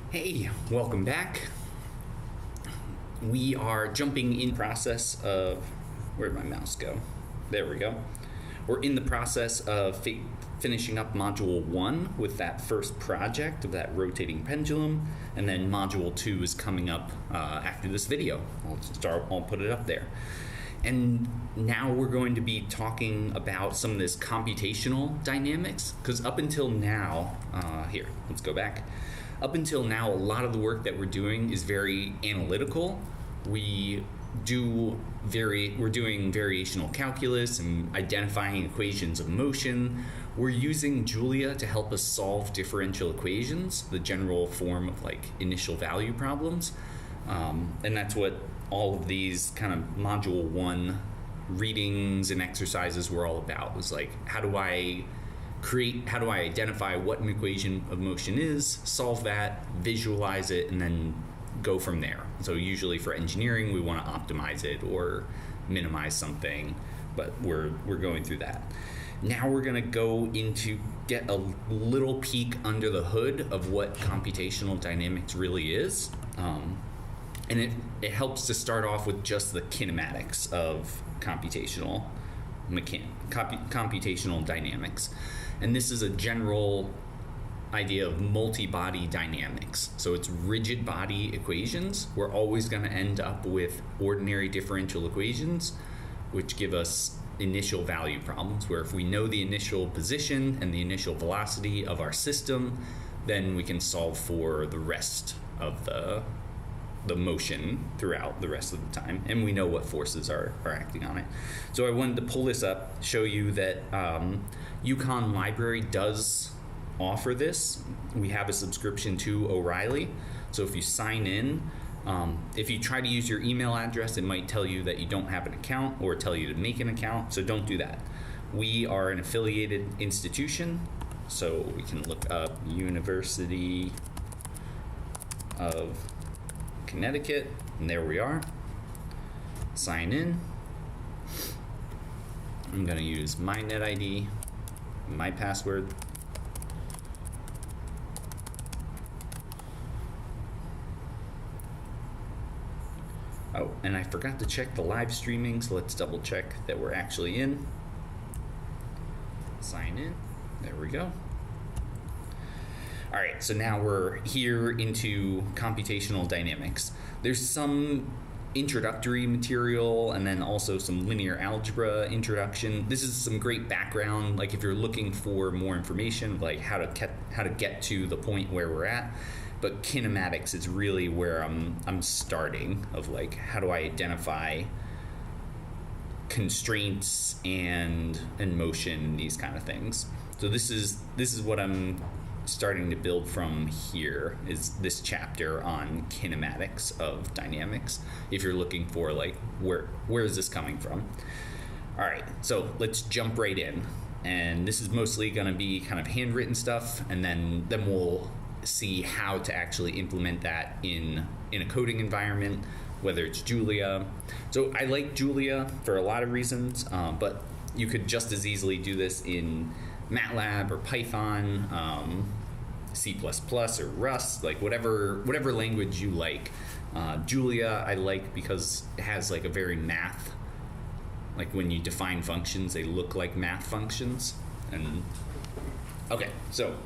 Hey, welcome back. We are jumping in process of, where'd my mouse go? There we go. We're in the process of finishing up Module 1 with that first project of that rotating pendulum, and then Module 2 is coming up after this video. I'll put it up there. And now we're going to be talking about some of this computational dynamics, because up until now, here, let's go back. Up until now, a lot of the work that we're doing is very analytical. We're doing variational calculus and identifying equations of motion. We're using Julia to help us solve differential equations, the general form of like initial value problems. And that's what all of these kind of Module 1 readings and exercises were all about, was like, how do I identify what an equation of motion is, solve that, visualize it, and then go from there. So usually for engineering, we want to optimize it or minimize something, but we're going through that. Now we're going to go into get a little peek under the hood of what computational dynamics really is. And it helps to start off with just the kinematics of computational dynamics. And this is a general idea of multibody dynamics. So it's rigid body equations. We're always going to end up with ordinary differential equations, which give us initial value problems, where if we know the initial position and the initial velocity of our system, then we can solve for the rest of the motion throughout the rest of the time, and we know what forces are acting on it. So I wanted to pull this up, show you that UConn Library does offer this. We have a subscription to O'Reilly, so if you sign in, if you try to use your email address, it might tell you that you don't have an account or tell you to make an account, so don't do that. We are an affiliated institution, so we can look up University of Connecticut, and there we are. Sign in. I'm going to use my NetID, my password. Oh, and I forgot to check the live streaming, so let's double check that we're actually in. Sign in. There we go. All right, so now we're here into computational dynamics. There's some introductory material and then also some linear algebra introduction. This is some great background, like if you're looking for more information, like how to get to the point where we're at. But kinematics is really where I'm starting, of like, how do I identify constraints and motion and these kind of things. So this is what I'm starting to build from here, is this chapter on kinematics of dynamics, if you're looking for like where is this coming from. All right, so let's jump right in, and this is mostly going to be kind of handwritten stuff, and then we'll see how to actually implement that in a coding environment, whether it's Julia. So I like Julia for a lot of reasons, but you could just as easily do this in MATLAB or Python, C++ or Rust, like whatever language you like. Julia I like because it has like a very math, like when you define functions, they look like math functions. And okay, so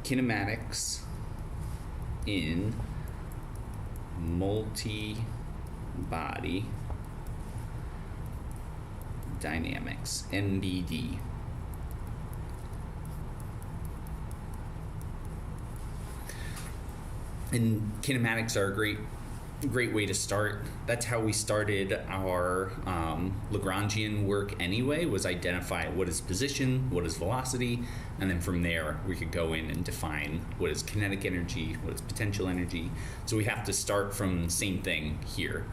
kinematics in multibody dynamics, MBD. And kinematics are a great way to start. That's how we started our Lagrangian work anyway, was identify what is position, what is velocity, and then from there we could go in and define what is kinetic energy, what is potential energy. So we have to start from the same thing here.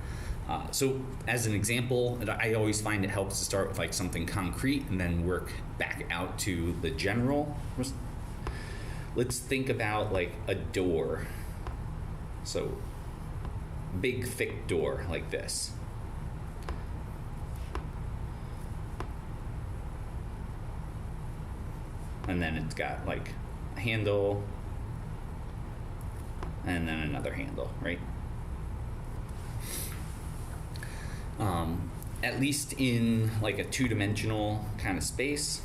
So as an example, I always find it helps to start with like something concrete and then work back out to the general. Let's think about like a door. So big thick door like this. And then it's got like a handle and then another handle, right? At least in like a two-dimensional kind of space.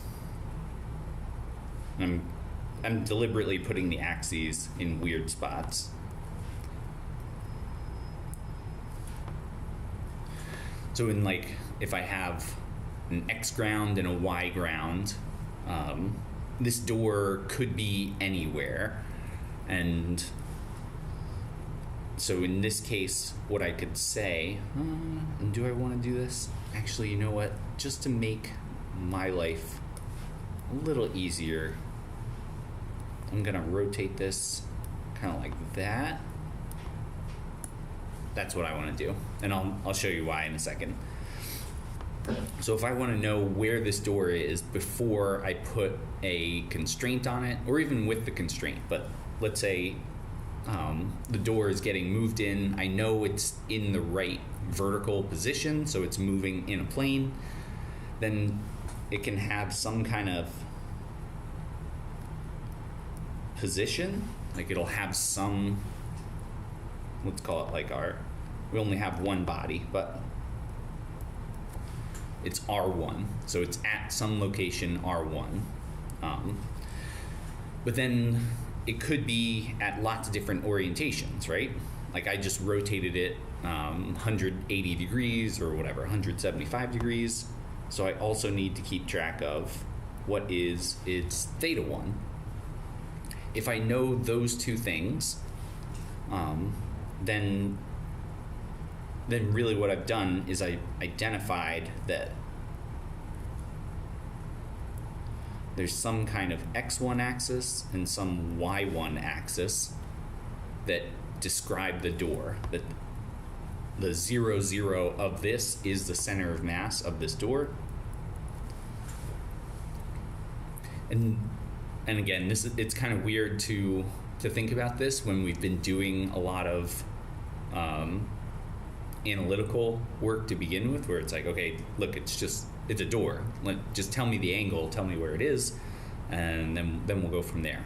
I'm deliberately putting the axes in weird spots. So in like, if I have an X ground and a Y ground, this door could be anywhere. And so in this case, what I could say, do I want to do this? Actually, you know what? Just to make my life a little easier, I'm gonna rotate this kind of like that. That's what I want to do, and I'll show you why in a second. So if I want to know where this door is before I put a constraint on it, or even with the constraint, but let's say the door is getting moved in, I know it's in the right vertical position, so it's moving in a plane, then it can have some kind of position, like it'll have some, let's call it like we only have one body, but it's R1, so it's at some location R1. But then it could be at lots of different orientations, right? Like I just rotated it 180 degrees or whatever, 175 degrees. So I also need to keep track of what is its theta 1. If I know those two things, then really what I've done is I identified that there's some kind of x1 axis and some y1 axis that describe the door, that the 0, 0 of this is the center of mass of this door. And again, it's kind of weird to think about this when we've been doing a lot of analytical work to begin with, where it's like, okay, look, it's a door. Just tell me the angle, tell me where it is, and then we'll go from there.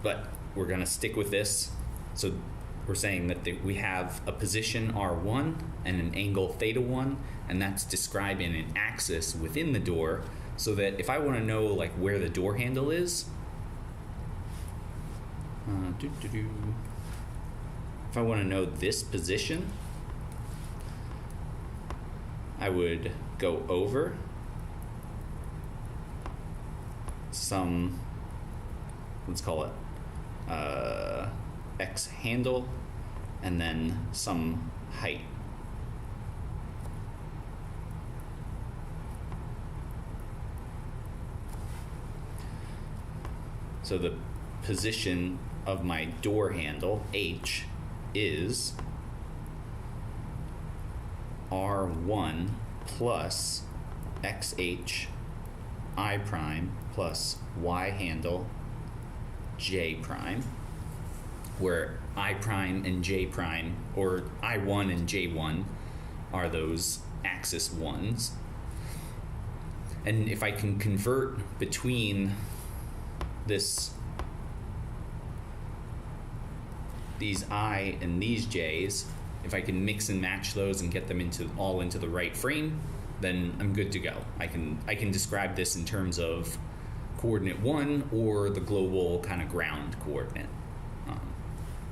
But we're gonna stick with this. So we're saying that we have a position R1 and an angle theta 1, and that's describing an axis within the door, so that if I want to know like where the door handle is, if I want to know this position, I would go over some, let's call it X handle, and then some height. So the position of my door handle, H, is R1 plus XH I prime plus Y handle J prime, where I prime and J prime, or I1 and J1, are those axis ones. And if I can convert between these I and these J's, if I can mix and match those and get them all into the right frame, then I'm good to go. I can describe this in terms of coordinate 1 or the global kind of ground coordinate.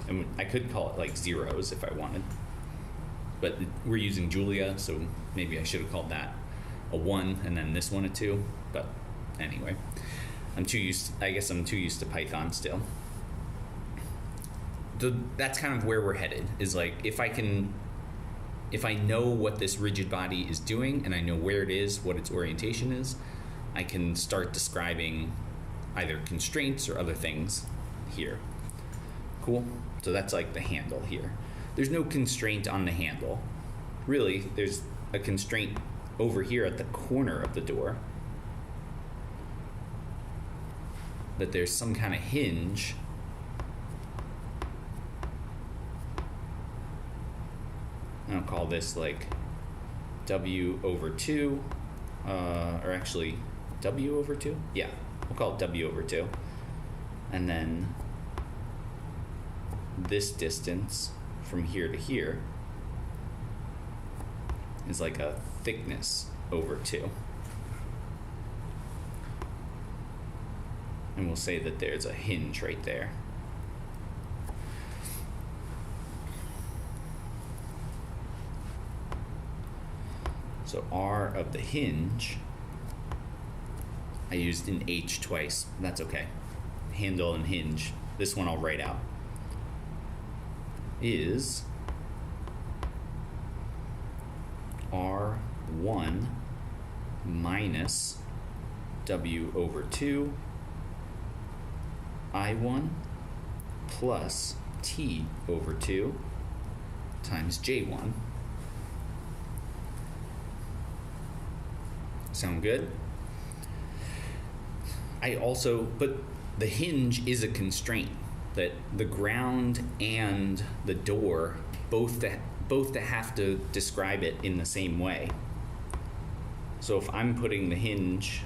And I could call it like zeros if I wanted, but we're using Julia, so maybe I should have called that a 1 and then this one a 2. But anyway, I'm too used to Python still. That's kind of where we're headed, is like if I know what this rigid body is doing and I know where it is, what its orientation is, I can start describing either constraints or other things here. Cool? So that's like the handle here. There's no constraint on the handle. Really, there's a constraint over here at the corner of the door, that there's some kind of hinge and I'll call this like W over 2, or actually W over 2? Yeah, we'll call it W over 2. And then this distance from here to here is like a thickness over 2. And we'll say that there's a hinge right there. So R of the hinge, I used an H twice. That's okay. Handle and hinge. This one I'll write out. Is R1 minus W over 2 I1 plus T over 2 times J1. Sound good? But the hinge is a constraint that the ground and the door both have to describe it in the same way. So if I'm putting the hinge,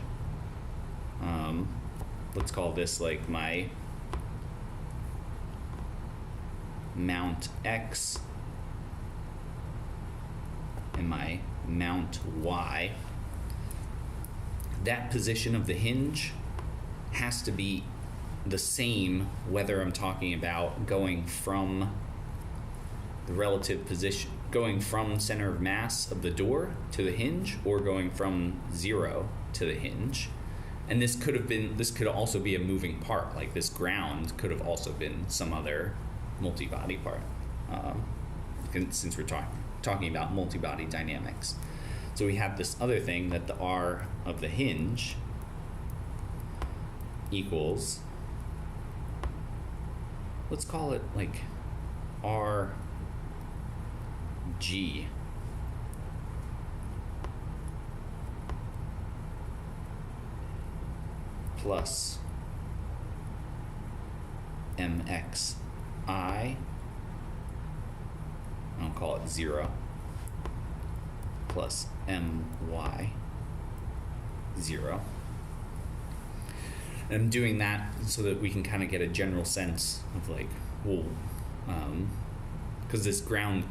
let's call this like my mount X and my mount Y, that position of the hinge has to be the same whether I'm talking about going from the relative position, going from center of mass of the door to the hinge, or going from 0 to the hinge. And this could also be a moving part, like this ground could have also been some other multibody part, since we're talking about multibody dynamics. So we have this other thing that the R of the hinge equals, let's call it like RG plus MXI, I'll call it 0, plus MY 0. And I'm doing that so that we can kind of get a general sense of like, well, because this ground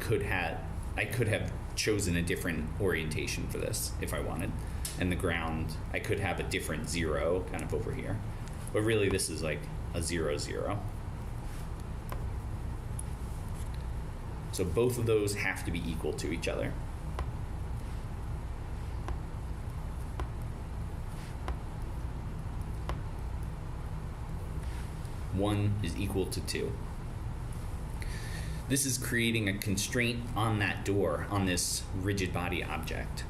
I could have chosen a different orientation for this if I wanted. And the ground, I could have a different 0 kind of over here. But really this is like a 0, 0. So both of those have to be equal to each other. One is equal to 2. This is creating a constraint on that door, on this rigid body object.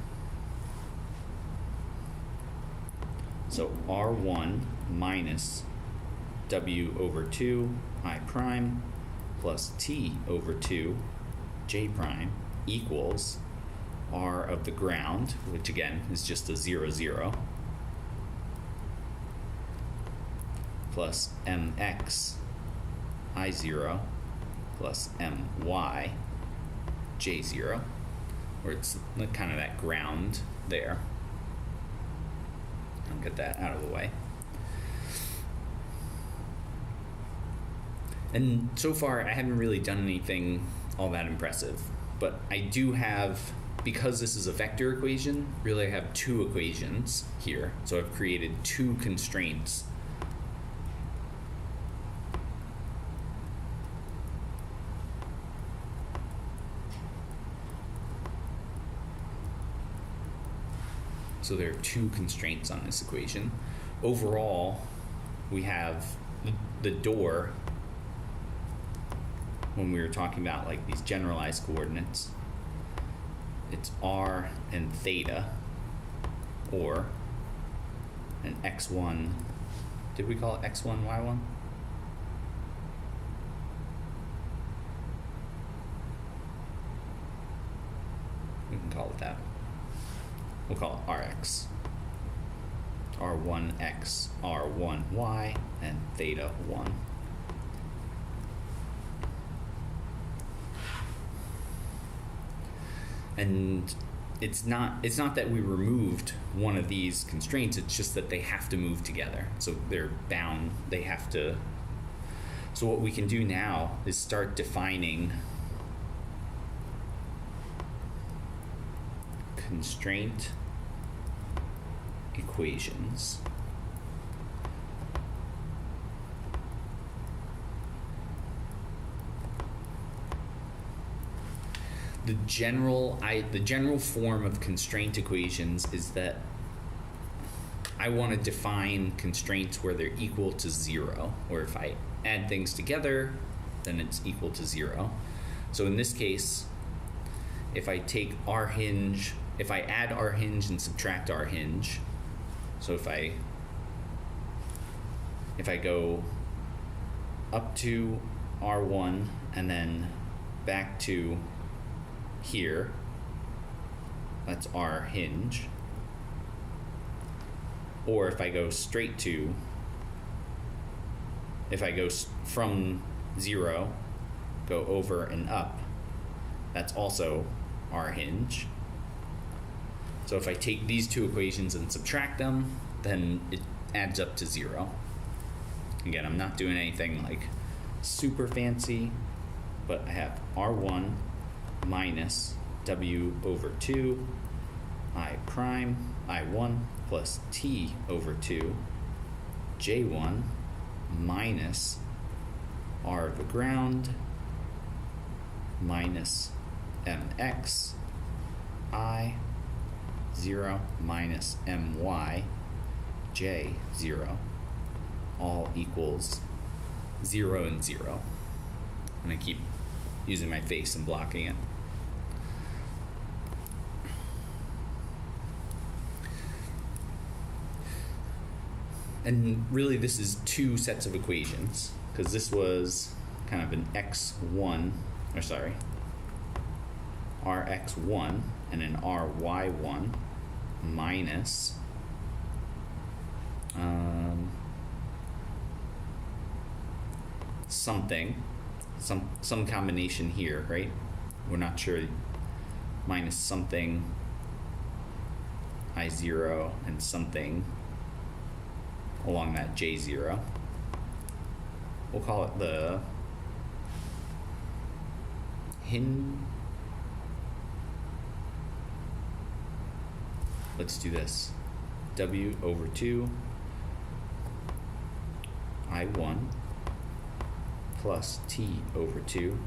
So R1 minus W over 2 I prime plus T over 2 J prime equals R of the ground, which again is just a 0, 0, plus MX I0 plus MY J0, where it's kind of that ground there. I'll get that out of the way. And so far, I haven't really done anything all that impressive, but I do have, because this is a vector equation, really I have 2 equations here. So I've created 2 constraints. So there are 2 constraints on this equation. Overall, we have the door, when we were talking about like these generalized coordinates, it's r and theta, or an x1, did we call it x1, y1? We can call it that. We'll call it Rx, R1X, R1Y, and theta 1. And it's not that we removed one of these constraints, it's just that they have to move together. So they're bound, they have to, So what we can do now is start defining constraint equations. The general form of constraint equations is that I want to define constraints where they're equal to 0, or if I add things together, then it's equal to 0. So in this case, if I take R hinge, if I add R hinge and subtract R hinge, so if I go up to R1 and then back to here, that's R hinge. Or if I go straight to, if I go from 0, go over and up, that's also R hinge. So if I take these two equations and subtract them, then it adds up to 0. Again, I'm not doing anything like super fancy, but I have R1 minus W over 2 I prime I1 plus T over 2 J1 minus R of the ground minus MX I 0 minus My J 0 all equals 0 and 0. And I keep using my face and blocking it. And really this is two sets of equations, because this was kind of an x1, or sorry, rx1 and an ry1 minus something, some combination here, right? We're not sure, minus something I0 and something along that J0. We'll call it the let's do this. W over 2 I1 plus T over 2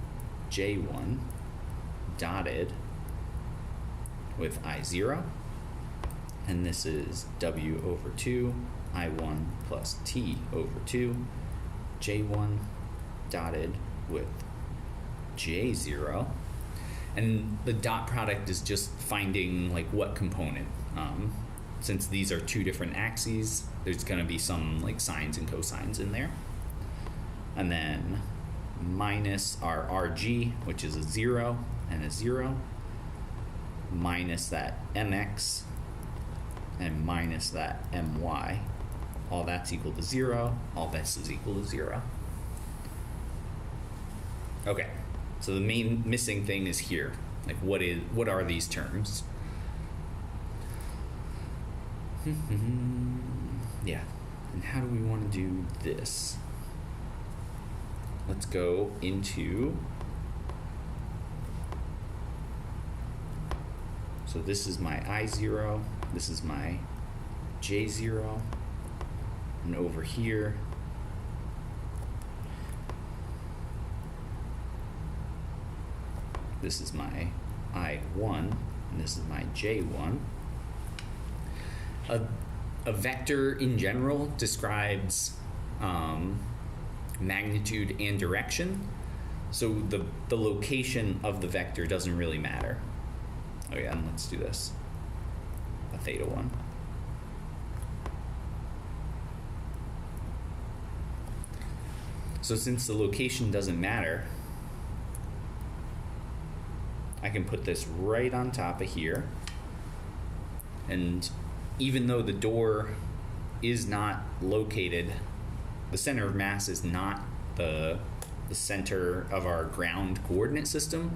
J1 dotted with I0, and this is W over 2 I1 plus T over 2 J1 dotted with J0, and the dot product is just finding like what component. Since these are two different axes, there's going to be some like sines and cosines in there. And then minus our RG, which is a 0 and a 0, minus that MX and minus that MY. All that's equal to 0. All this is equal to 0. Okay, so the main missing thing is here. Like what are these terms? Yeah, and how do we want to do this? Let's go into, so this is my I0, this is my J0, and over here this is my I1 and this is my J1. A vector in general describes magnitude and direction, so the location of the vector doesn't really matter. Oh yeah, and let's do this. A theta 1. So since the location doesn't matter, I can put this right on top of here, and even though the door is not located, the center of mass is not the center of our ground coordinate system,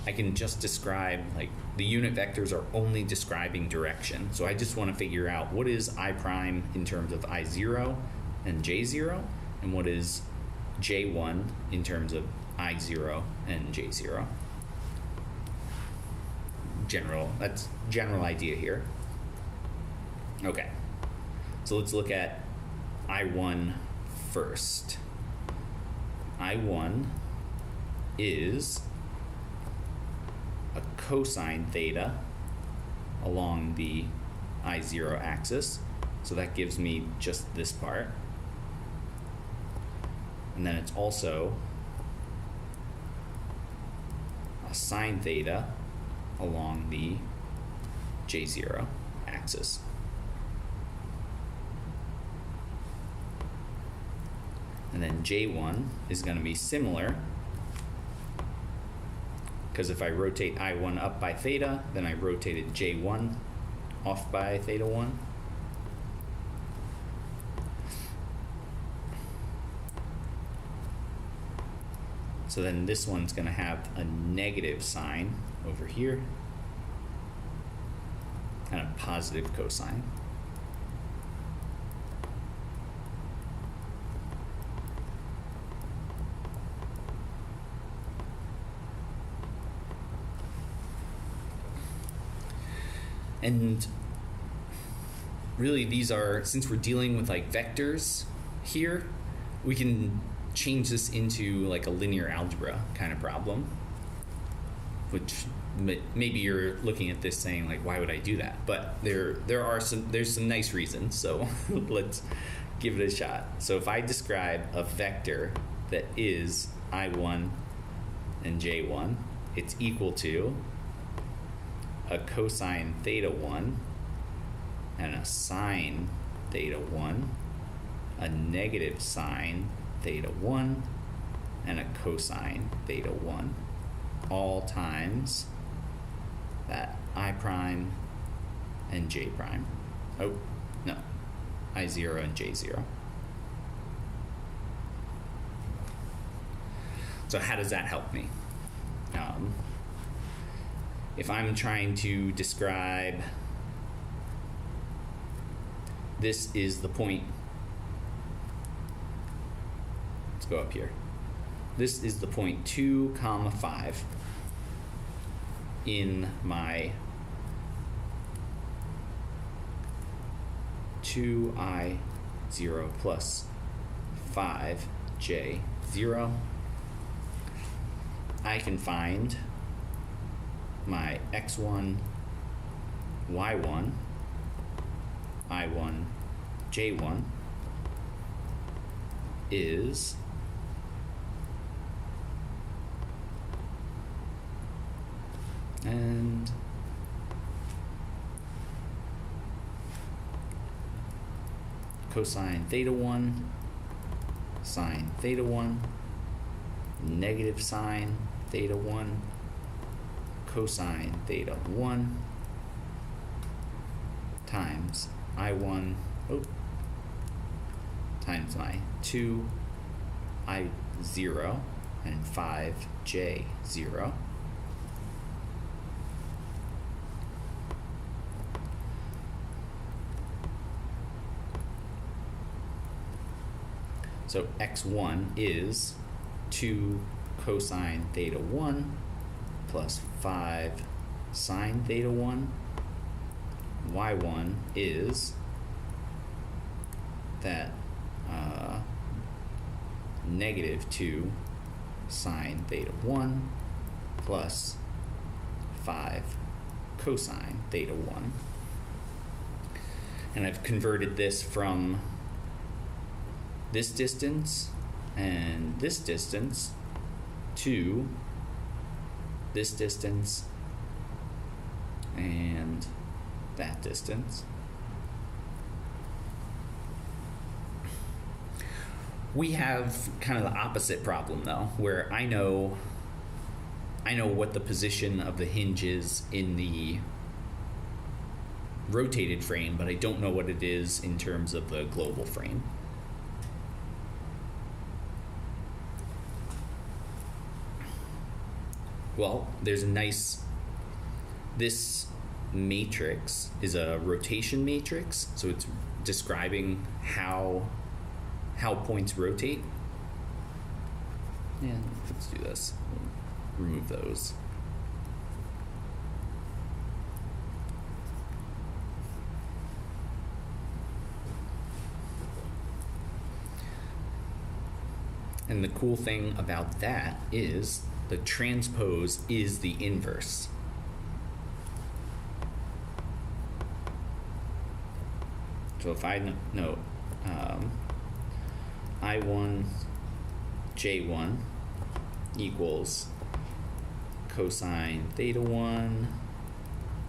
I can just describe, like, the unit vectors are only describing direction. So I just want to figure out what is I prime in terms of I0 and J0, and what is J1 in terms of I0 and J0. That's general idea here. Okay, so let's look at I1 first. I1 is a cosine theta along the I0 axis. So that gives me just this part. And then it's also a sine theta along the J0 axis. And then J1 is going to be similar, because if I rotate I1 up by theta, then I rotated J1 off by theta 1. So then this one's going to have a negative sign over here and a positive cosine. And really these are, since we're dealing with like vectors here, we can change this into like a linear algebra kind of problem, which maybe you're looking at this saying like, why would I do that? But there's some nice reasons, so let's give it a shot. So if I describe a vector that is I1 and J1, it's equal to a cosine theta 1 and a sine theta 1, a negative sine theta 1, and a cosine theta 1, all times that I prime and J prime. Oh, no, I0 and J0. So how does that help me? If I'm trying to describe, this is the point, let's go up here. This is the point 2, 5 in my 2I0 plus 5J0. I can find my x1, y1, I1, J1 is and cosine theta 1, sine theta 1, negative sine theta 1, cosine theta 1 times I1 times my 2 I0 and 5J0. So x1 is 2 cosine theta 1 plus 5 sine theta 1. Y1 is that negative 2 sine theta 1 plus 5 cosine theta 1. And I've converted this from this distance and this distance to this distance and that distance. We have kind of the opposite problem though, where I know what the position of the hinge is in the rotated frame, but I don't know what it is in terms of the global frame. Well, there's a nice, this matrix is a rotation matrix, so it's describing how points rotate. And let's do this. We'll remove those. And the cool thing about that is the transpose is the inverse. So if I note I1 J1 equals cosine theta 1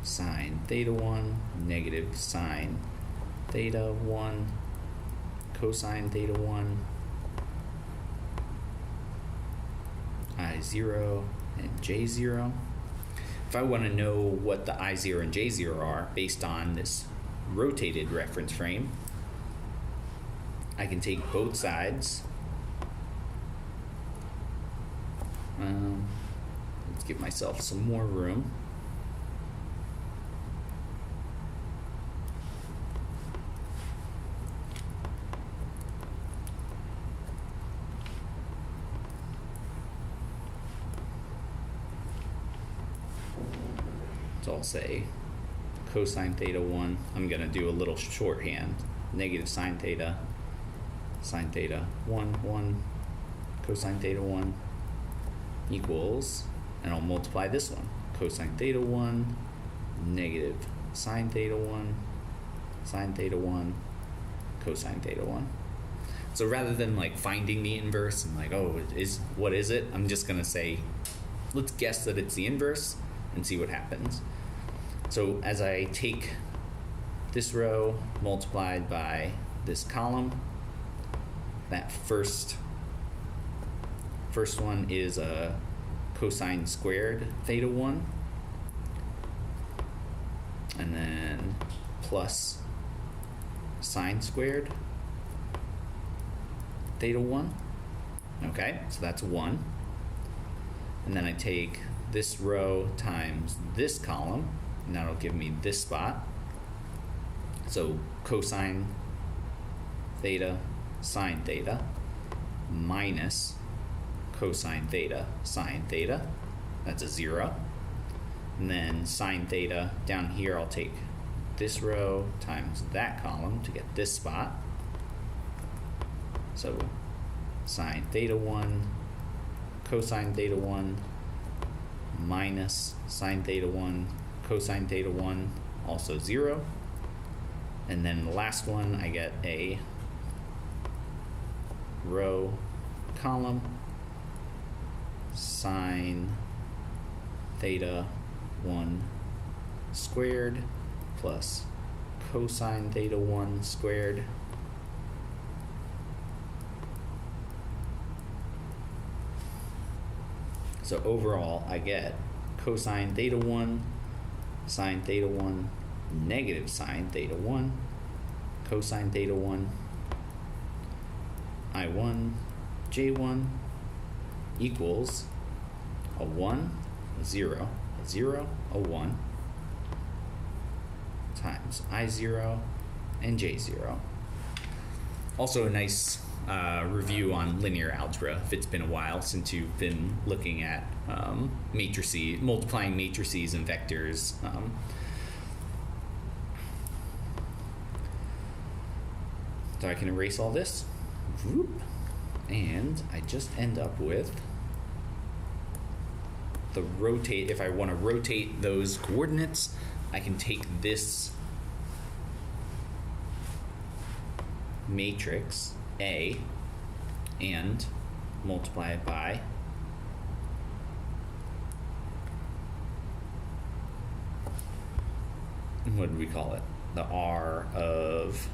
sine theta 1 negative sine theta 1 cosine theta 1 I0 and J0. If I want to know what the I0 and J0 are based on this rotated reference frame, I can take both sides. Let's give myself some more room. So I'll say cosine theta 1, I'm going to do a little shorthand, negative sine theta 1, cosine theta 1 equals, and I'll multiply this one, cosine theta 1, negative sine theta 1, sine theta 1, cosine theta 1. So rather than like finding the inverse and like, oh, what is it? I'm just going to say, let's guess that it's the inverse and see what happens. So as I take this row multiplied by this column, that first one is a cosine squared theta 1, and then plus sine squared theta 1. Okay, so that's 1. And then I take this row times this column, and that'll give me this spot. So cosine theta sine theta minus cosine theta sine theta, that's a 0. And then sine theta down here, I'll take this row times that column to get this spot. So sine theta 1 cosine theta 1 minus sine theta 1 cosine theta 1, also 0. And then the last one, I get a row column sine theta 1 squared plus cosine theta 1 squared So overall, I get cosine theta 1, sine theta 1, negative sine theta 1, cosine theta 1, I1, J1 equals a 1, a 0, a 0, a 1 times I0 and J0. Also a nice review on linear algebra if it's been a while since you've been looking at matrices, multiplying matrices and vectors. So I can erase all this, and I just end up with the rotate. If I want to rotate those coordinates, I can take this matrix A and multiply it by what do we call it? The R of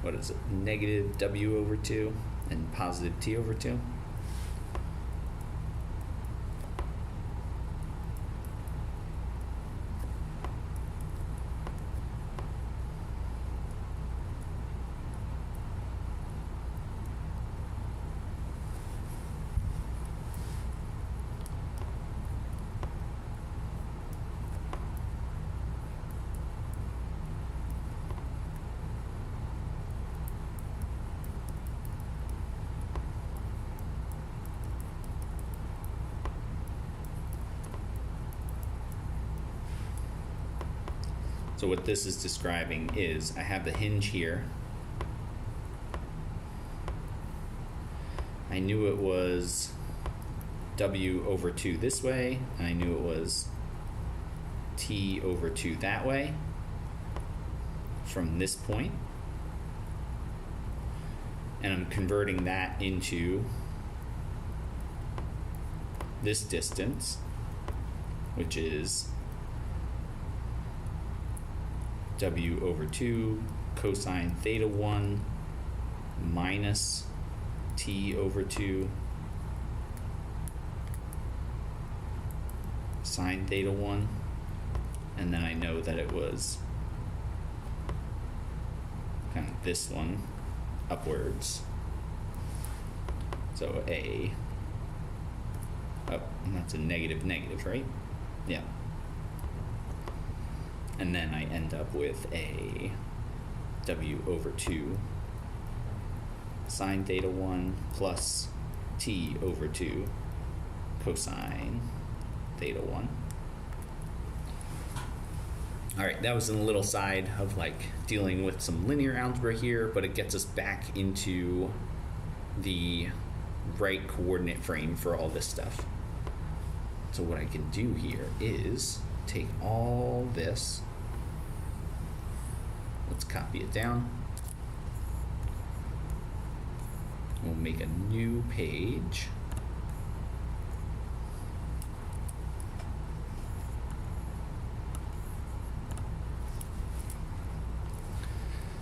what is it? Negative W over 2 and positive T over 2. So what this is describing is I have the hinge here. I knew it was W over 2 this way, and I knew it was T over 2 that way from this point. And I'm converting that into this distance, which is W over 2 cosine theta 1 minus T over 2 sine theta 1. And then I know that it was kind of this one upwards. So and that's a negative, right? Yeah. And then I end up with a W over 2 sine theta 1 plus T over 2 cosine theta 1. All right, that was a little side of like dealing with some linear algebra here, but it gets us back into the right coordinate frame for all this stuff. So what I can do here is take all this, let's copy it down. We'll make a new page.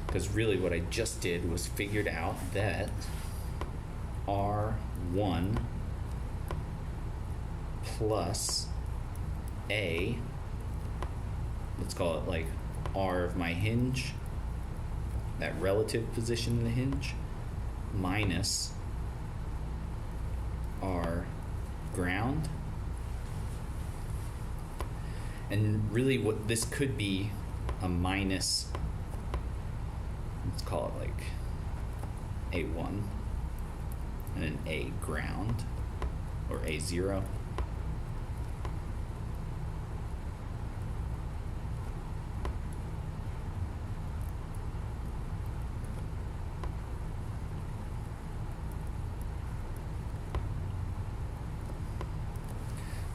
Because really what I just did was figured out that R1 plus A, let's call it like R of my hinge, that relative position in the hinge, minus R ground. And really what this could be a minus, let's call it like A1 and an A ground or A0.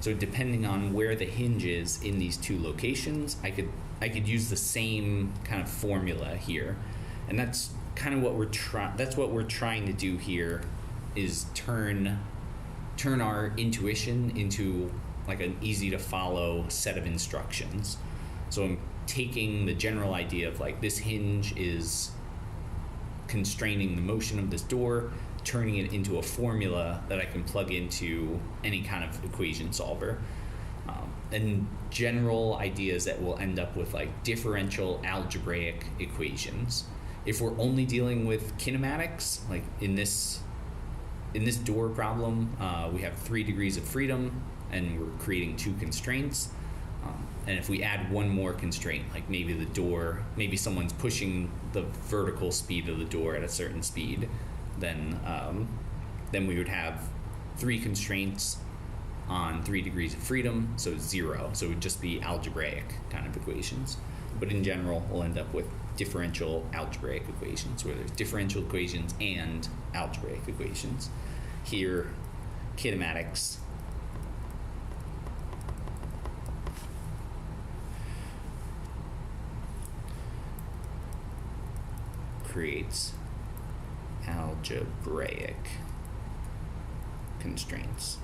So depending on where the hinge is in these two locations, I could use the same kind of formula here. And that's kind of what we're trying to do here, is turn our intuition into like an easy to follow set of instructions. So I'm taking the general idea of like this hinge is constraining the motion of this door, turning it into a formula that I can plug into any kind of equation solver. And general ideas that will end up with like differential algebraic equations. If we're only dealing with kinematics, like in this door problem, we have 3 degrees of freedom and we're creating 2 constraints. And if we add one more constraint, like maybe someone's pushing the vertical speed of the door at a certain speed, then we would have 3 constraints on 3 degrees of freedom, so 0. So it would just be algebraic kind of equations. But in general, we'll end up with differential algebraic equations, where there's differential equations and algebraic equations. Here, kinematics creates algebraic constraints.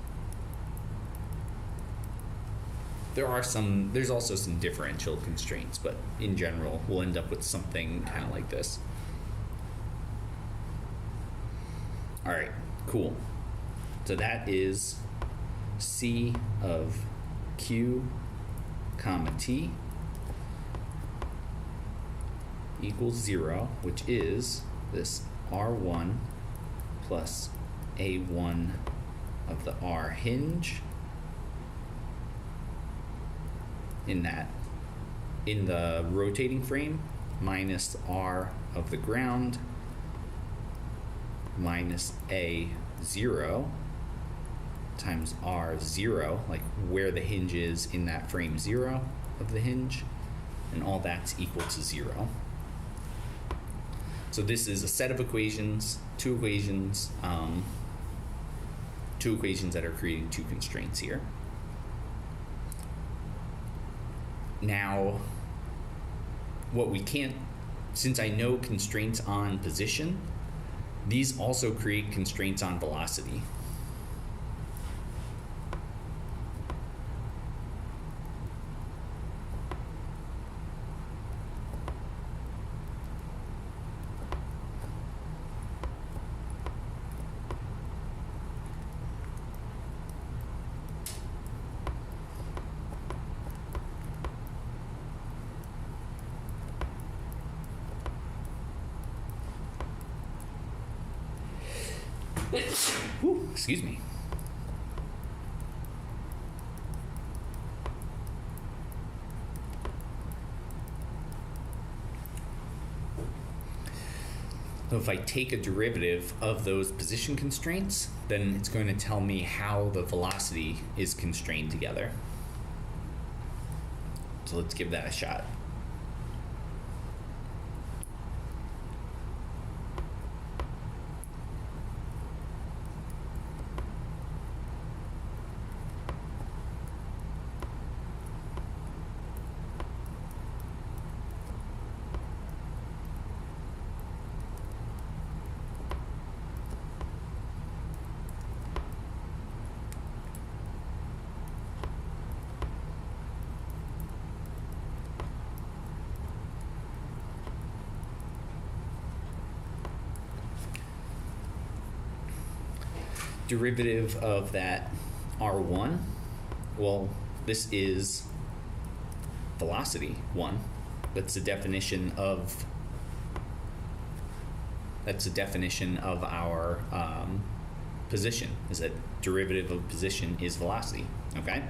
There's also some differential constraints, but in general, we'll end up with something kind of like this. All right, cool. So that is C of Q comma T equals 0, which is this R1 plus A1 of the R hinge in the rotating frame minus R of the ground minus A0 times R0, like where the hinge is in that frame 0 of the hinge, and all that's equal to 0. So this is a set of equations, two equations that are creating two constraints here. Now, what we can't, since I know constraints on position, these also create constraints on velocity. Whew, excuse me. So if I take a derivative of those position constraints, then it's going to tell me how the velocity is constrained together. So let's give that a shot. Derivative of that r1, well, this is velocity 1. That's the definition of our position, is that derivative of position is velocity, okay?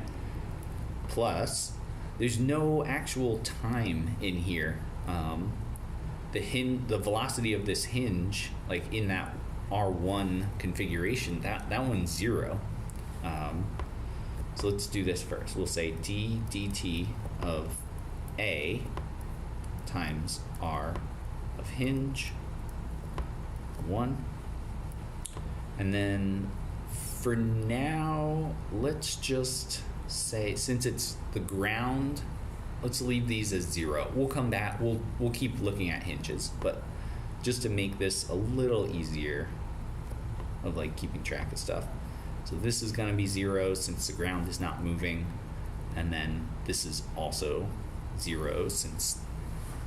Plus, there's no actual time in here. The velocity of this hinge, like in that R1 configuration, that one's 0. So let's do this first. We'll say d dt of A times R of hinge 1. And then for now, let's just say, since it's the ground, let's leave these as 0. We'll come back, we'll keep looking at hinges, but just to make this a little easier of like keeping track of stuff. So this is going to be 0 since the ground is not moving, and then this is also 0 since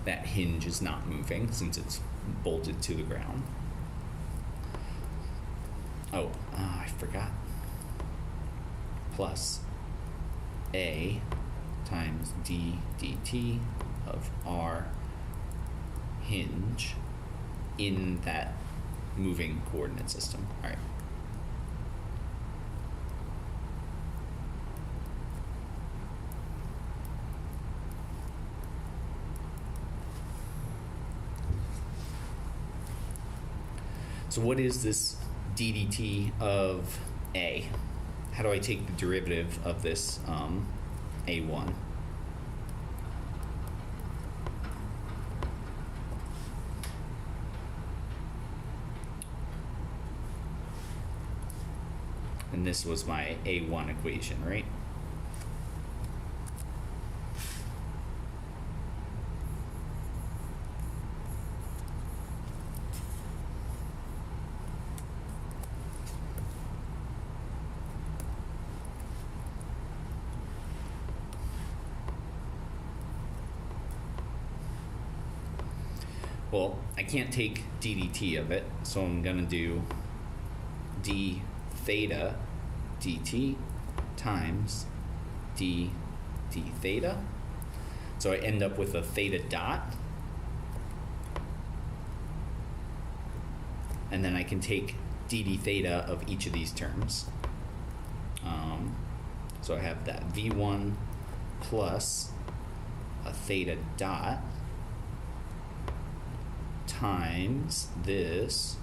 that hinge is not moving, since it's bolted to the ground. I forgot. Plus A times d dt of R hinge in that moving coordinate system. All right. So what is this ddt of A? How do I take the derivative of this A1? And this was my A1 equation, right? Well, I can't take ddt of it, so I'm going to do d theta dt times d theta. So I end up with a theta dot. And then I can take d theta of each of these terms. So I have that v1 plus a theta dot times this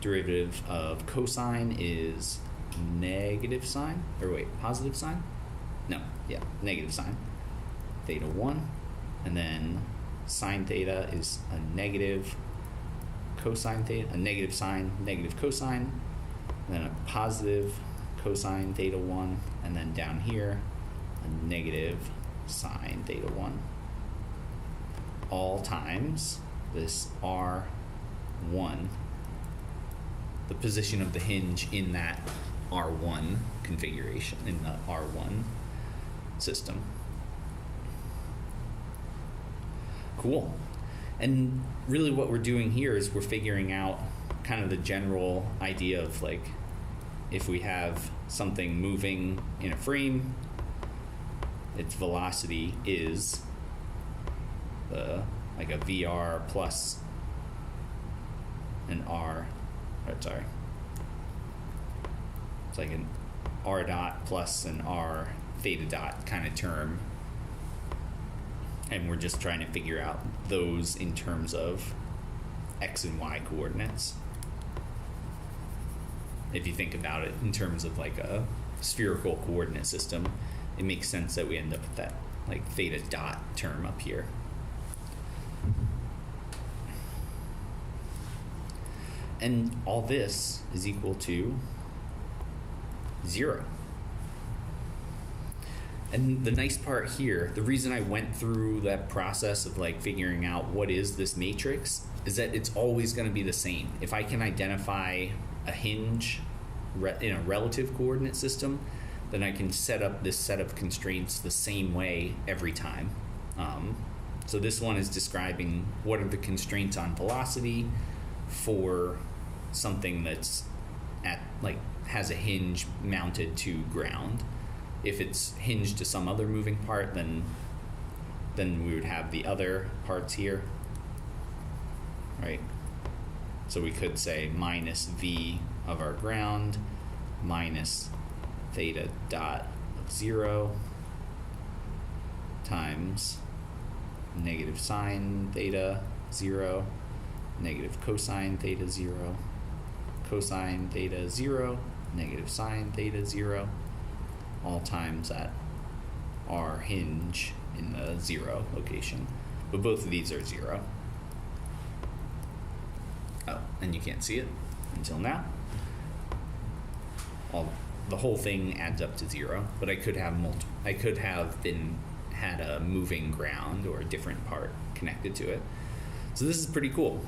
derivative of cosine is negative sine, or wait, positive sine? No, yeah, negative sine. Theta 1 and then sine theta is a negative cosine theta, a negative sine, negative cosine, and then a positive cosine theta 1, and then down here, a negative sine theta 1. All times this R1, the position of the hinge in that R1 configuration, in the R1 system. Cool. And really what we're doing here is we're figuring out kind of the general idea of like, if we have something moving in a frame, its velocity is like a VR plus an R, it's like an R dot plus an R theta dot kind of term. And we're just trying to figure out those in terms of X and Y coordinates. If you think about it in terms of like a spherical coordinate system, it makes sense that we end up with that like theta dot term up here. And all this is equal to 0. And the nice part here, the reason I went through that process of like figuring out what is this matrix, is that it's always going to be the same. If I can identify a hinge in a relative coordinate system, then I can set up this set of constraints the same way every time. So this one is describing what are the constraints on velocity for something that's at like has a hinge mounted to ground. If it's hinged to some other moving part, then we would have the other parts here, right? So we could say minus V of our ground minus theta dot of 0 times negative sine theta 0, negative cosine theta 0, cosine theta 0, negative sine theta 0, all times at our hinge in the 0 location. But both of these are 0. Oh, and you can't see it until now. The whole thing adds up to 0, but I could have had a moving ground or a different part connected to it. So this is pretty cool.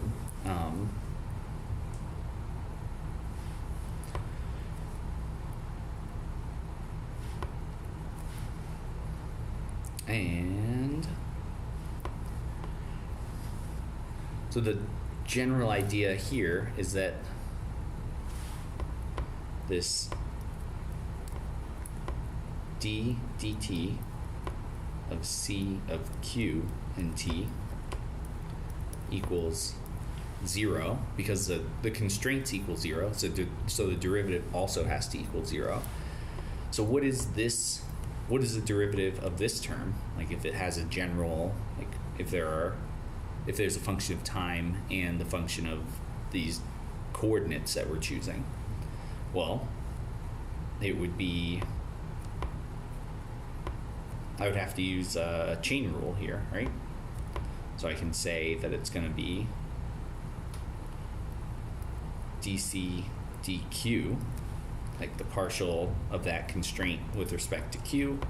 And so the general idea here is that this d dt of c of q and t equals 0 because the constraints equal 0, so the derivative also has to equal 0. So what is the derivative of this term? Like if it has a general, like if there's a function of time and the function of these coordinates that we're choosing, well, it would be, I would have to use a chain rule here, right? So I can say that it's going to be dc dq, like the partial of that constraint with respect to q,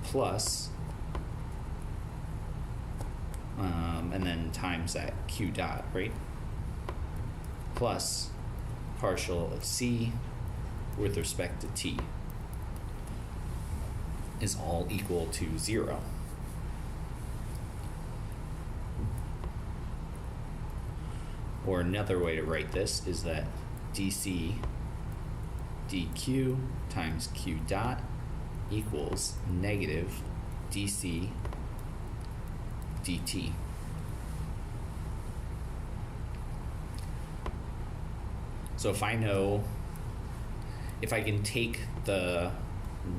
plus, and then times that q dot, right? Plus partial of c with respect to t is all equal to 0. Or another way to write this is that dc dq times q dot equals negative dc dt. So if I can take the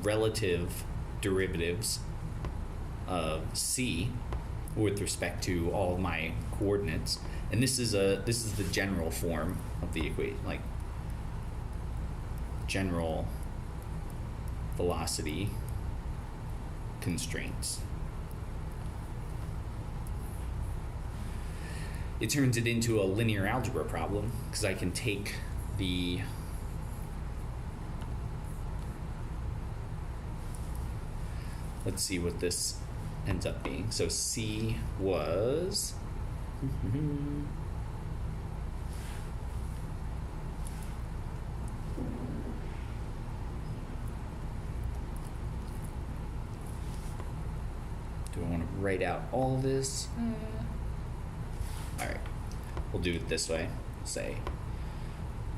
relative derivatives of c with respect to all of my coordinates, and this is the general form of the equation, like general velocity constraints. it turns it into a linear algebra problem, because I can take the let's see what this ends up being. So C was do I want to write out all this? All right, we'll do it this way. Say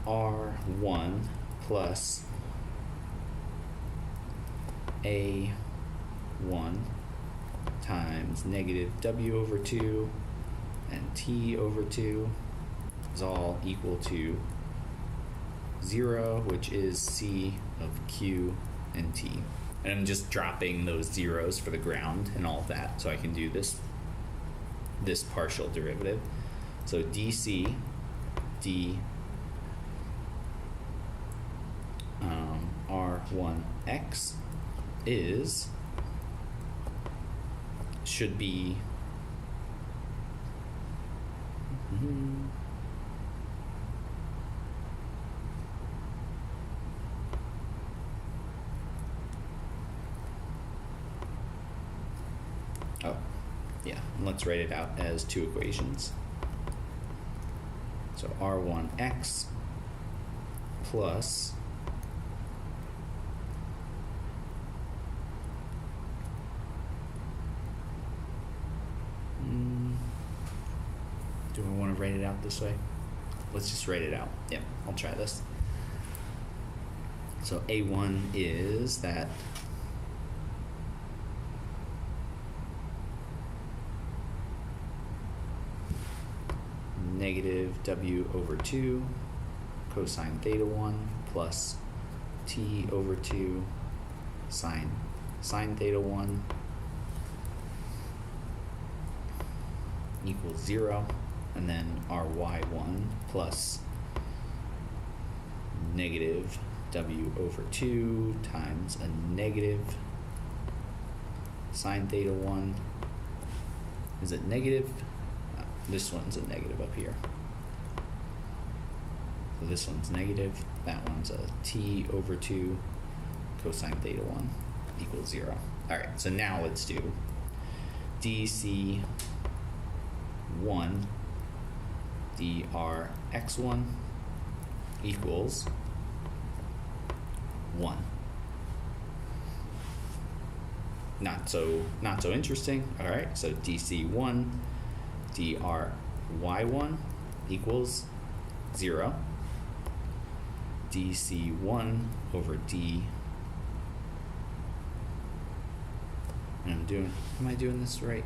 R1 plus A1 times negative W over 2 and T over 2 is all equal to 0, which is C of Q and T. And I'm just dropping those zeros for the ground and all of that, so I can do this partial derivative. So dC d R1x should be yeah, let's write it out as two equations. So R1x plus do I want to write it out this way? Let's just write it out. Yeah, I'll try this. So A1 is that negative W over 2 cosine theta 1 plus T over 2 sine theta 1 equals 0, and then Ry1 plus negative W over 2 times a negative sine theta 1. Is it negative? This one's a negative up here. So this one's negative. That one's a T over 2 cosine theta 1 equals 0. All right, so now let's do dC1 drx1 equals 1. Not so interesting. All right, so dC1 dry1 equals 0. dC1 over d. And am I doing this right?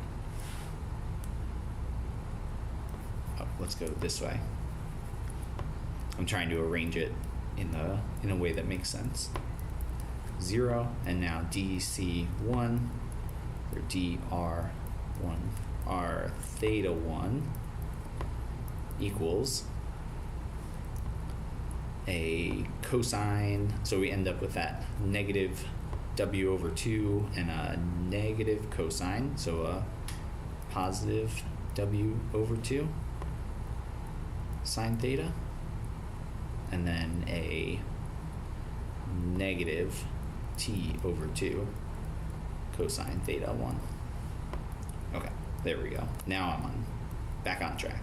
Oh, let's go this way. I'm trying to arrange it in a way that makes sense. 0, and now dC1 or dr1 r theta 1 equals a cosine, so we end up with that negative W over 2 and a negative cosine, so a positive W over 2 sine theta, and then a negative T over 2 cosine theta 1. Okay, there we go. Now I'm back on track.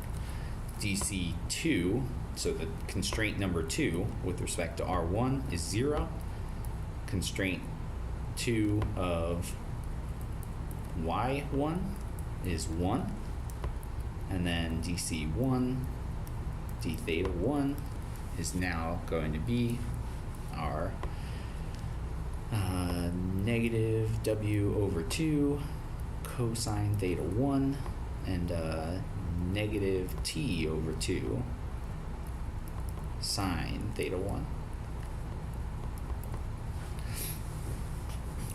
dC2, so the constraint number 2 with respect to R1 is 0. Constraint 2 of Y1 is 1. And then dC1 d theta 1 is now going to be our negative W over 2 cosine theta 1 and negative T over 2 sine theta 1.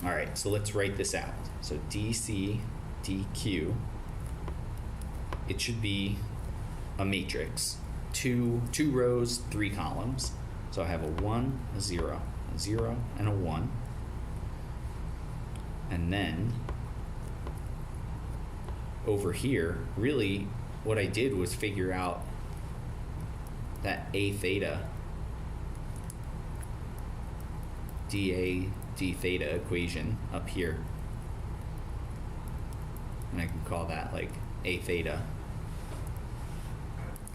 All right, so let's write this out. So dC dQ, it should be a matrix, two rows, 3 columns. So I have a 1, a 0, a 0, and a 1. And then over here, really, what I did was figure out that A theta, dA d theta equation up here. And I can call that like A theta.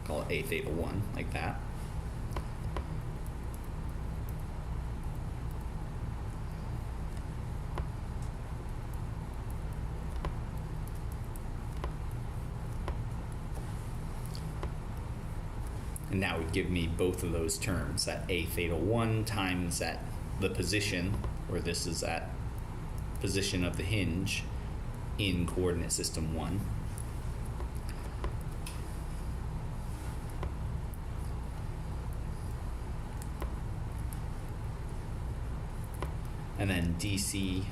Call it A theta 1, like that. And that would give me both of those terms, that A theta 1 times that the position, or this is that position of the hinge in coordinate system 1. And then dc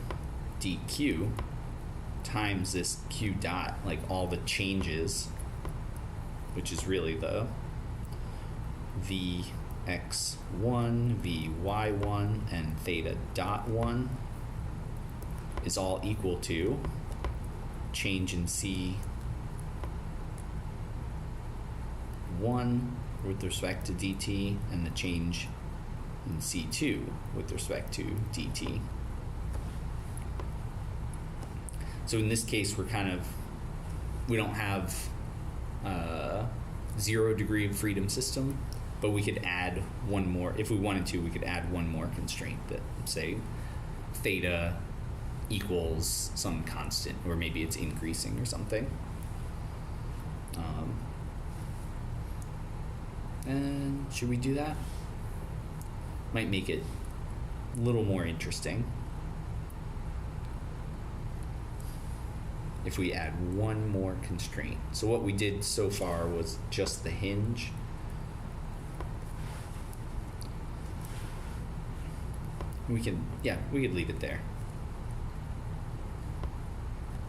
dq times this q dot, like all the changes, which is really the vx1, vy1, and theta dot 1 is all equal to change in c1 with respect to dt and the change in c2 with respect to dt. So in this case, we don't have a 0 degree of freedom system, but we could add one more, if we wanted to, we could add one more constraint that, say, theta equals some constant, or maybe it's increasing or something. And should we do that? Might make it a little more interesting if we add one more constraint. So what we did so far was just the hinge. We could leave it there.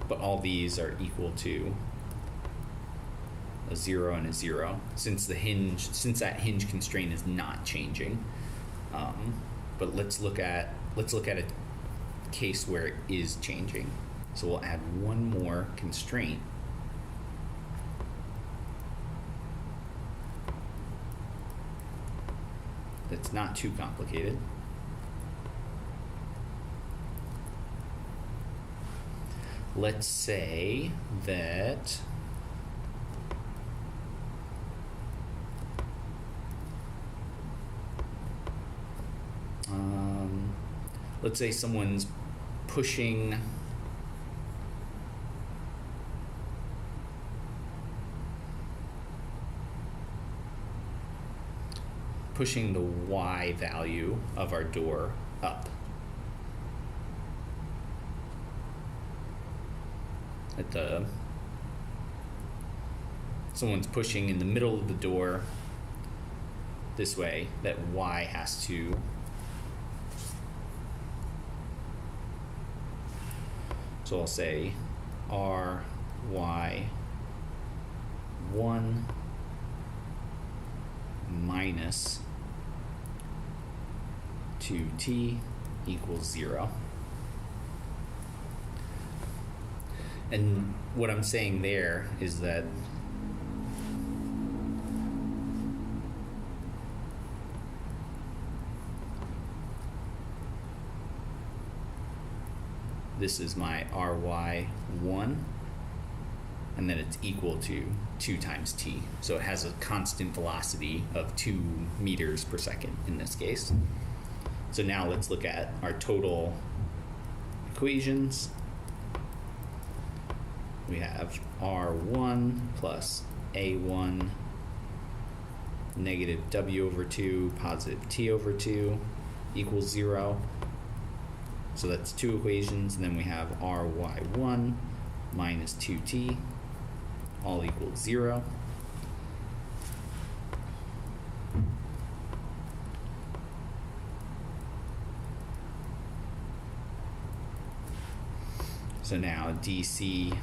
But all these are equal to a 0 and a 0, since that hinge constraint is not changing. But let's look at a case where it is changing. So we'll add one more constraint. That's not too complicated. Let's say that let's say someone's pushing the y value of our door up. Someone's pushing in the middle of the door this way, that y has to so I'll say ry1 minus 2t equals 0. And what I'm saying there is that this is my ry1, and then it's equal to 2 times t. So it has a constant velocity of 2 meters per second in this case. So now let's look at our total equations. We have r1 plus a1 negative w over 2 positive t over 2 equals 0. So that's 2 equations, and then we have ry1 minus 2t all equals 0. So now dc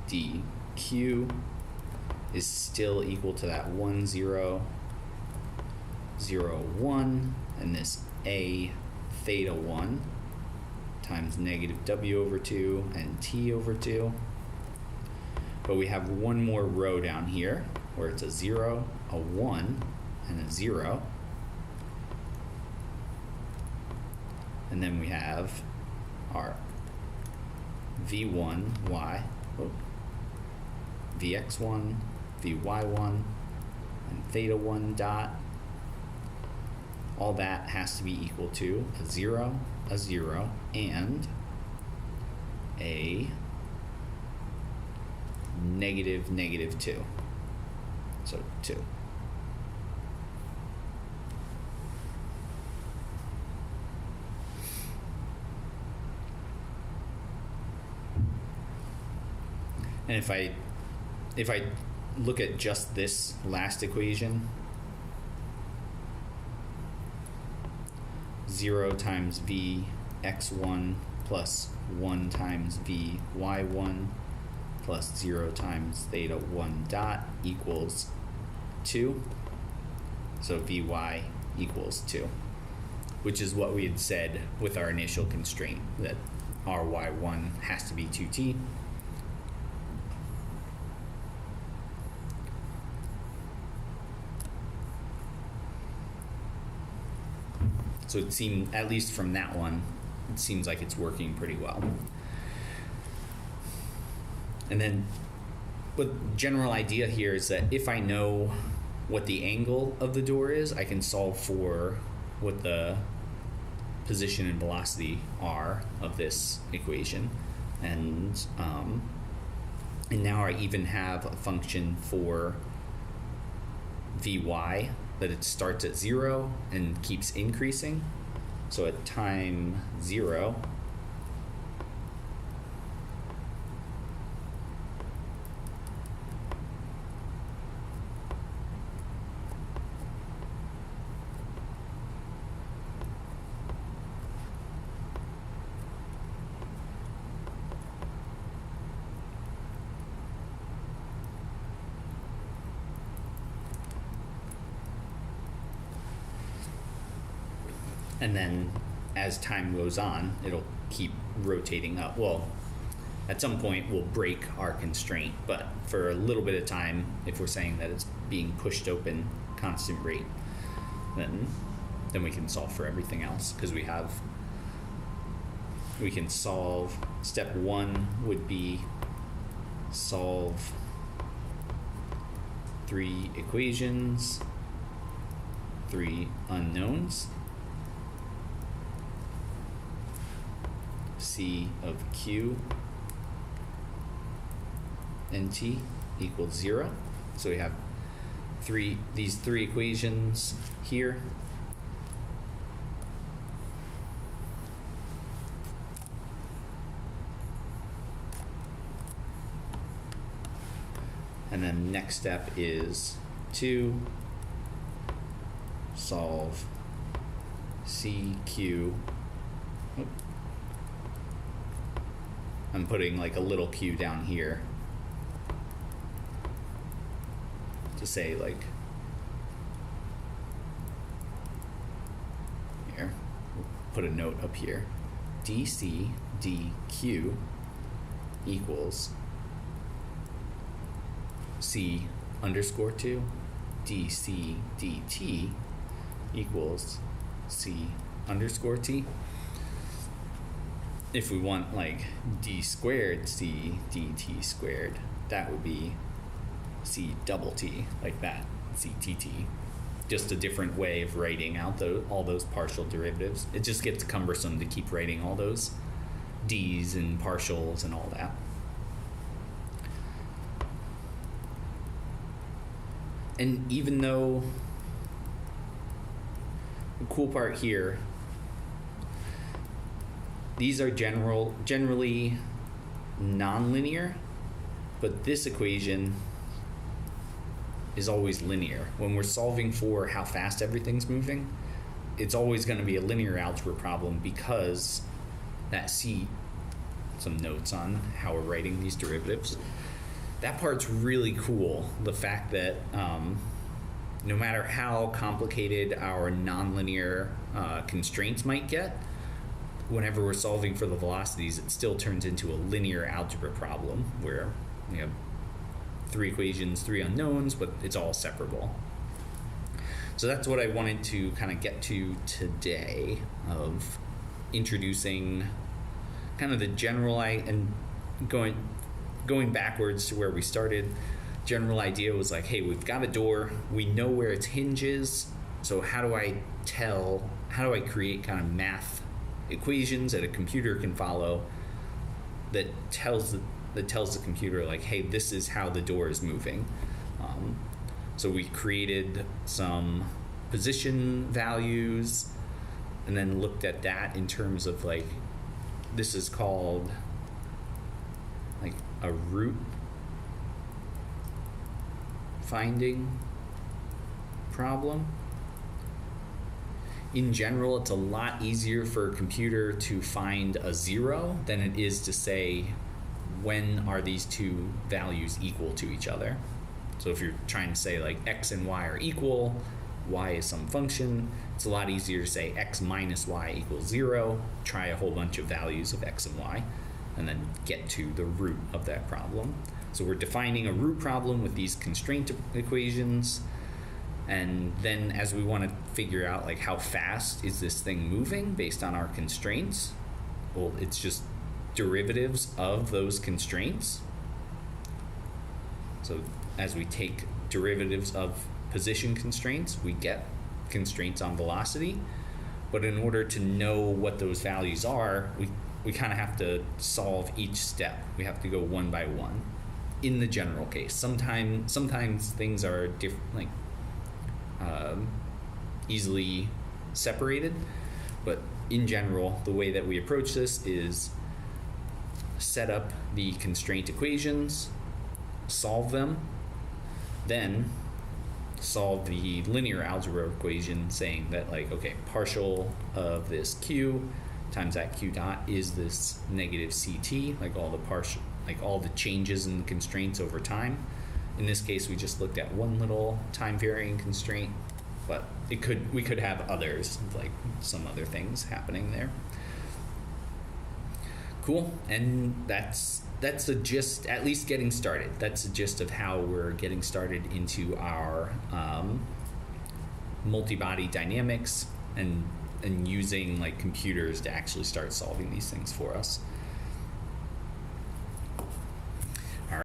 dq is still equal to that 1 0 0 1, and this a theta 1 times negative w over 2 and t over 2. but we have one more row down here where it's a 0, a 1, and a 0. And then we have our v1y, vx1, vy1, and theta 1 dot. All that has to be equal to a 0, and a negative 2. So 2. And if I look at just this last equation, 0 times vx1 plus 1 times vy1 plus 0 times theta 1 dot equals 2. So vy equals 2, which is what we had said with our initial constraint, that our y1 has to be 2t. So it seemed, at least from that one, it seems like it's working pretty well. And then the general idea here is that if I know what the angle of the door is, I can solve for what the position and velocity are of this equation. And now I even have a function for Vy that it starts at 0 and keeps increasing. So at time 0, and then as time goes on, it'll keep rotating up. Well, at some point we'll break our constraint, but for a little bit of time, if we're saying that it's being pushed open constant rate, then we can solve for everything else, because we can solve. Step 1 would be solve 3 equations, 3 unknowns. C of Q and T equals 0. So we have these three equations here. And then next step is to solve CQ. I'm putting like a little q down here to say, like, here, we'll put a note up here. dc dq equals c underscore 2. dc dt equals c underscore t. If we want like d squared c dt squared, that would be c double t, like that, c tt. Just a different way of writing out all those partial derivatives. It just gets cumbersome to keep writing all those d's and partials and all that. And even though the cool part here, these are generally nonlinear, but this equation is always linear. When we're solving for how fast everything's moving, it's always going to be a linear algebra problem, because that C, some notes on how we're writing these derivatives, that part's really cool. The fact that no matter how complicated our nonlinear constraints might get, whenever we're solving for the velocities, it still turns into a linear algebra problem where we have three equations, three unknowns, but it's all separable. So that's what I wanted to kind of get to today, of introducing kind of the general and going backwards to where we started. General idea was like, hey, we've got a door, we know where its hinge is, so how do I create kind of math equations that a computer can follow that tells the computer, like, hey, this is how the door is moving. So we created some position values and then looked at that in terms of, like, this is called like a root finding problem. In general, it's a lot easier for a computer to find a zero than it is to say, when are these two values equal to each other? So if you're trying to say, like, x and y are equal, y is some function, it's a lot easier to say x minus y equals 0, try a whole bunch of values of x and y, and then get to the root of that problem. So we're defining a root problem with these constraint equations, and then as we want to figure out, like, how fast is this thing moving based on our constraints, well, it's just derivatives of those constraints. So as we take derivatives of position constraints, we get constraints on velocity. But in order to know what those values are, we kind of have to solve each step. We have to go one by one. In the general case, sometimes things are different, easily separated. But in general, the way that we approach this is set up the constraint equations, solve them, then solve the linear algebra equation saying that, like, okay, partial of this q times that q dot is this negative ct, like all the changes in the constraints over time. In this case, we just looked at one little time varying constraint, but we could have others, like some other things happening there. Cool. And that's the gist, at least getting started. That's the gist of how we're getting started into our multibody dynamics and using, like, computers to actually start solving these things for us.